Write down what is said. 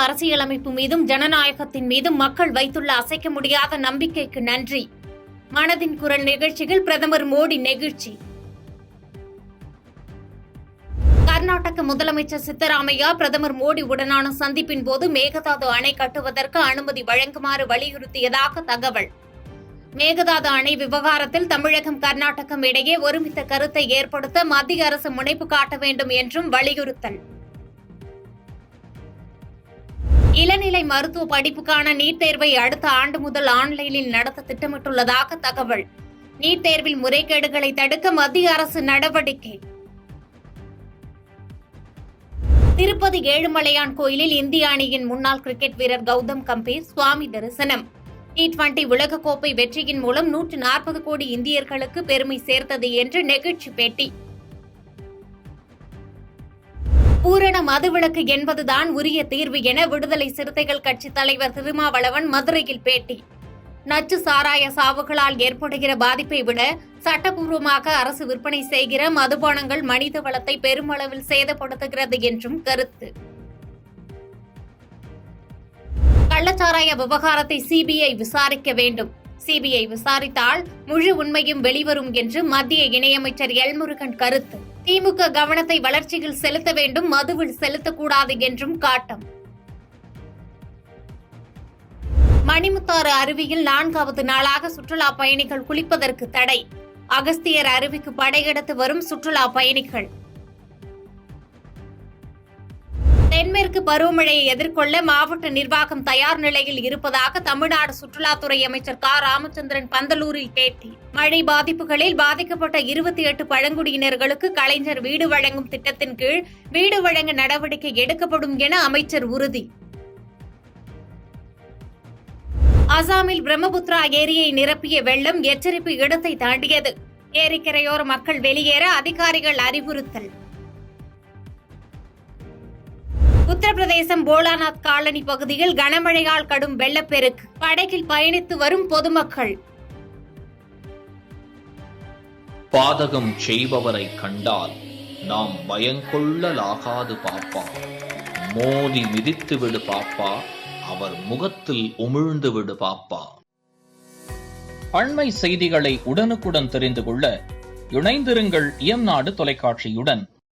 அரசியலமைப்பு மீதும் ஜனநாயகத்தின் மீதும் மக்கள் வைத்துள்ள அசைக்க முடியாத நம்பிக்கைக்கு நன்றி. மனதின் குரல் நிகழ்ச்சியில் பிரதமர் மோடி நெகிழ்ச்சி. கர்நாடக முதலமைச்சர் சித்தராமையா பிரதமர் மோடி உடனான சந்திப்பின் போது மேகதாது அணை கட்டுவதற்கு அனுமதி வழங்குமாறு வலியுறுத்தியதாக தகவல். மேகதாது அணை விவகாரத்தில் தமிழகம் கர்நாடகம் இடையே ஒருமித்த கருத்தை ஏற்படுத்த மத்திய அரசு முனைப்பு காட்ட வேண்டும் என்றும் வலியுறுத்தல். இளநிலை மருத்துவ படிப்புக்கான நீட் தேர்வை அடுத்த ஆண்டு முதல் ஆன்லைனில் நடத்த திட்டமிட்டுள்ளதாக தகவல். நீட் தேர்வில் முறைகேடுகளை தடுக்க மத்திய அரசு நடவடிக்கை. திருப்பதி ஏழுமலையான் கோயிலில் இந்திய அணியின் முன்னாள் கிரிக்கெட் வீரர் கௌதம் கம்பீர் சுவாமி தரிசனம். T20 உலகக்கோப்பை வெற்றியின் மூலம் 140 கோடி இந்தியர்களுக்கு பெருமை சேர்த்தது என்று நெகிழ்ச்சி பேட்டி. பூரண மதுவிலக்கு என்பதுதான் உரிய தீர்வு என விடுதலை சிறுத்தைகள் கட்சித் தலைவர் திருமாவளவன் மதுரையில் பேட்டி. நச்சு சாராய சாவுகளால் ஏற்படுகிற பாதிப்பை விட சட்டப்பூர்வமாக அரசு விற்பனை செய்கிற மதுபானங்கள் மனித வளத்தை பெருமளவில் சேதப்படுத்துகிறது என்றும் கருத்து. கள்ளச்சாராய விவகாரத்தை சிபிஐ விசாரிக்க வேண்டும். சிபிஐ விசாரித்தால் முழு உண்மையும் வெளிவரும் என்று மத்திய இணையமைச்சர் எல் முருகன் கருத்து. திமுக கவனத்தை வளர்ச்சியில் செலுத்த வேண்டும், மதுவில் செலுத்தக்கூடாது என்றும் காட்டம். மணிமுத்தாறு அருவியில் 4வது நாளாக சுற்றுலா பயணிகள் குளிப்பதற்கு தடை. அகஸ்தியர் அருவிக்கு படையெடுத்து வரும் சுற்றுலா பயணிகள். தென்மேற்கு பருவமழையை எதிர்கொள்ள மாவட்ட நிர்வாகம் தயார் நிலையில் இருப்பதாக தமிழ்நாடு சுற்றுலாத்துறை அமைச்சர் க. ராமச்சந்திரன் பந்தலூரில் பேட்டி. மழை பாதிப்புகளில் பாதிக்கப்பட்ட 28 பழங்குடியினர்களுக்கு கலைஞர் வீடு வழங்கும் திட்டத்தின் கீழ் வீடு வழங்க நடவடிக்கை எடுக்கப்படும் என அமைச்சர் உறுதி. அசாமில் பிரம்மபுத்திரா ஏரியை நிரப்பிய வெள்ளம் எச்சரிப்பு இடத்தை தாண்டியது. ஏரிக்கரையோர மக்கள் வெளியேற அதிகாரிகள் அறிவுறுத்தல். உத்தரப்பிரதேசம் போலாநாத் காலனி பகுதியில் கனமழையால் கடும் வெள்ளப்பெருக்கு. படகில் பயணித்து வரும் பொதுமக்கள். பாதகம் செய்பவரை கண்டால் நாம் பயங்கொள்ளலாகாது பாப்பா. மோதி மிதித்து விடு பாப்பா, அவர் முகத்தில் உமிழ்ந்து விடு பாப்பா. அண்மை செய்திகளை உடனுக்குடன் தெரிந்து கொள்ள இணைந்திருங்கள் இயம்நாடு தொலைக்காட்சியுடன்.